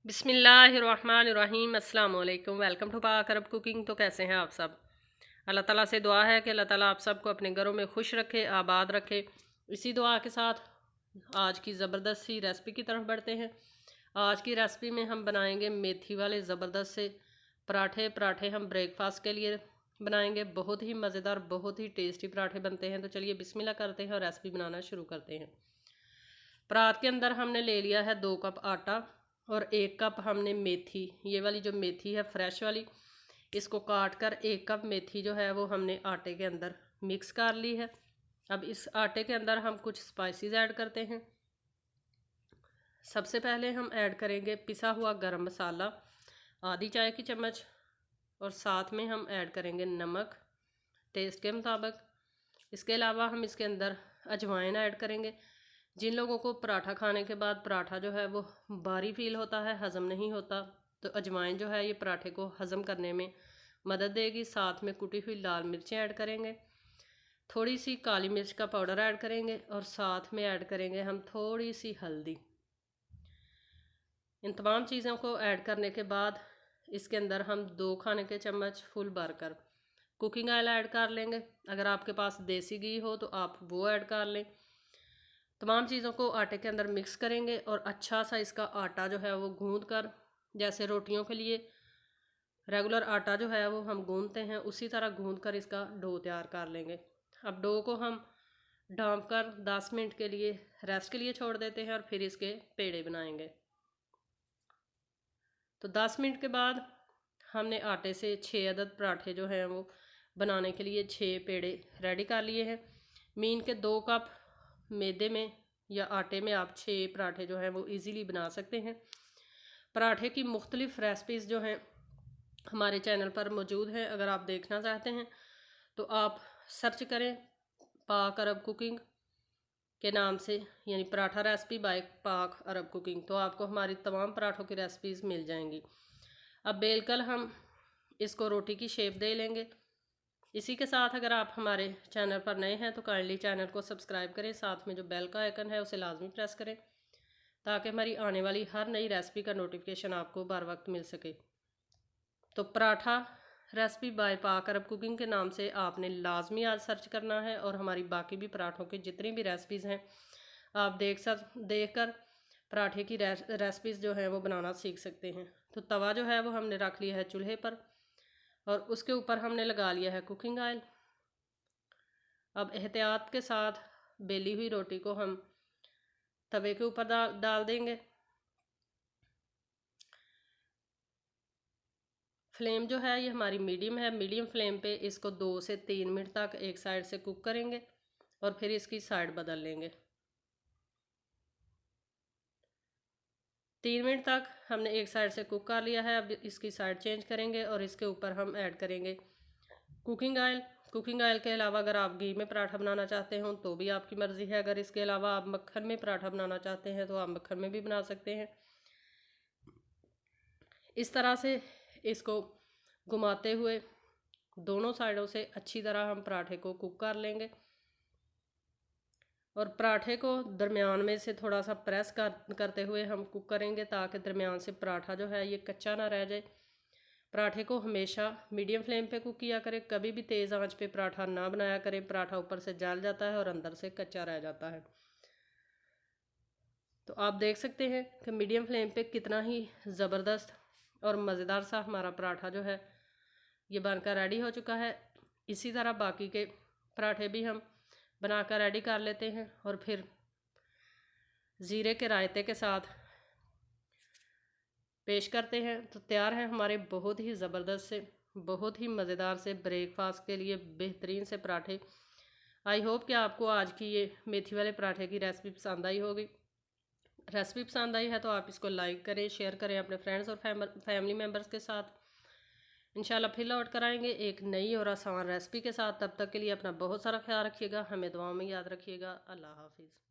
बिस्मिल्लाहिर्रहमानिर्रहीम अस्सलाम वालेकुम। वेलकम टू पाक अरब कुकिंग। तो कैसे हैं आप सब? अल्लाह ताला से दुआ है कि अल्लाह ताला आप सबको अपने घरों में खुश रखे, आबाद रखे। इसी दुआ के साथ आज की ज़बरदस्त सी रेसिपी की तरफ बढ़ते हैं। आज की रेसिपी में हम बनाएंगे मेथी वाले ज़बरदस्त से पराठे। पराठे हम ब्रेकफास्ट के लिए बनाएंगे। बहुत ही मज़ेदार, बहुत ही टेस्टी पराठे बनते हैं। तो चलिए बिस्मिल्लाह करते हैं और रेसिपी बनाना शुरू करते हैं। परात के अंदर हमने ले लिया है 2 कप आटा और 1 कप हमने मेथी, ये वाली जो मेथी है फ्रेश वाली, इसको काट कर 1 कप मेथी जो है वो हमने आटे के अंदर मिक्स कर ली है। अब इस आटे के अंदर हम कुछ स्पाइसेस ऐड करते हैं। सबसे पहले हम ऐड करेंगे पिसा हुआ गरम मसाला आधी चाय की चम्मच, और साथ में हम ऐड करेंगे नमक टेस्ट के मुताबिक। इसके अलावा हम इसके अंदर अजवाइन ऐड करेंगे। जिन लोगों को पराठा खाने के बाद पराठा जो है वो भारी फील होता है, हज़म नहीं होता, तो अजवाइन जो है ये पराठे को हज़म करने में मदद देगी। साथ में कुटी हुई लाल मिर्चें ऐड करेंगे, थोड़ी सी काली मिर्च का पाउडर ऐड करेंगे, और साथ में ऐड करेंगे हम थोड़ी सी हल्दी। इन तमाम चीज़ों को ऐड करने के बाद इसके अंदर हम 2 खाने के चम्मच फुल भरकर कुकिंग ऑयल ऐड कर लेंगे। अगर आपके पास देसी घी हो तो आप वो ऐड कर लें। तमाम चीज़ों को आटे के अंदर मिक्स करेंगे और अच्छा सा इसका आटा जो है वो गूंद कर, जैसे रोटियों के लिए रेगुलर आटा जो है वो हम गूंदते हैं, उसी तरह गूंद कर इसका डो तैयार कर लेंगे। अब डो को हम ढाँप कर 10 मिनट के लिए रेस्ट के लिए छोड़ देते हैं और फिर इसके पेड़े बनाएंगे। तो 10 मिनट के बाद हमने आटे से 6 अदद पराठे जो हैं वो बनाने के लिए 6 पेड़े रेडी कर लिए हैं। मीन के 2 कप मैदे में या आटे में आप 6 पराठे जो हैं वो इजीली बना सकते हैं। पराठे की मुख्तलिफ़ रेसिपीज़ जो हैं हमारे चैनल पर मौजूद हैं। अगर आप देखना चाहते हैं तो आप सर्च करें पाक अरब कुकिंग के नाम से, यानी पराठा रेसिपी बाय पाक अरब कुकिंग, तो आपको हमारी तमाम पराठों की रेसिपीज़ मिल जाएंगी। अब बेलकर हम इसको रोटी की शेप दे लेंगे। इसी के साथ अगर आप हमारे चैनल पर नए हैं तो काइंडली चैनल को सब्सक्राइब करें, साथ में जो बेल का आइकन है उसे लाजमी प्रेस करें ताकि हमारी आने वाली हर नई रेसिपी का नोटिफिकेशन आपको बर वक्त मिल सके। तो पराठा रेसिपी बाय पाक अरब कुकिंग के नाम से आपने लाजमी आज सर्च करना है, और हमारी बाकी भी पराठों की जितनी भी रेसिपीज़ हैं आप देख कर पराठे की रेसिपीज़ जो हैं वो बनाना सीख सकते हैं। तो तवा जो है वो हमने रख लिया है चूल्हे पर और उसके ऊपर हमने लगा लिया है कुकिंग ऑयल। अब एहतियात के साथ बेली हुई रोटी को हम तवे के ऊपर डाल देंगे। फ्लेम जो है ये हमारी मीडियम है। मीडियम फ्लेम पे इसको 2 से 3 मिनट तक एक साइड से कुक करेंगे और फिर इसकी साइड बदल लेंगे। 3 मिनट तक हमने एक साइड से कुक कर लिया है। अब इसकी साइड चेंज करेंगे और इसके ऊपर हम ऐड करेंगे कुकिंग ऑयल। कुकिंग ऑयल के अलावा अगर आप घी में पराठा बनाना चाहते हो तो भी आपकी मर्ज़ी है। अगर इसके अलावा आप मक्खन में पराठा बनाना चाहते हैं तो आप मक्खन में भी बना सकते हैं। इस तरह से इसको घुमाते हुए दोनों साइडों से अच्छी तरह हम पराठे को कुक कर लेंगे, और पराठे को दरमियान में से थोड़ा सा प्रेस करते हुए हम कुक करेंगे ताकि दरमियान से पराठा जो है ये कच्चा ना रह जाए। पराठे को हमेशा मीडियम फ्लेम पे कुक किया करें, कभी भी तेज़ आंच पे पराठा ना बनाया करें। पराठा ऊपर से जल जाता है और अंदर से कच्चा रह जाता है। तो आप देख सकते हैं कि मीडियम फ्लेम पे कितना ही ज़बरदस्त और मज़ेदार सा हमारा पराठा जो है ये बनकर रेडी हो चुका है। इसी तरह बाकी के पराठे भी हम बनाकर रेडी कर लेते हैं और फिर ज़ीरे के रायते के साथ पेश करते हैं। तो तैयार है हमारे बहुत ही ज़बरदस्त से, बहुत ही मज़ेदार से ब्रेकफास्ट के लिए बेहतरीन से पराठे। आई होप कि आपको आज की ये मेथी वाले पराठे की रेसिपी पसंद आई होगी। रेसिपी पसंद आई है तो आप इसको लाइक करें, शेयर करें अपने फ्रेंड्स और फैमिली मेम्बर्स के साथ। इंशाल्लाह फिर लौट कर आएंगे एक नई और आसान रेसिपी के साथ। तब तक के लिए अपना बहुत सारा ख्याल रखिएगा, हमें दुआओं में याद रखिएगा। अल्लाह हाफिज़।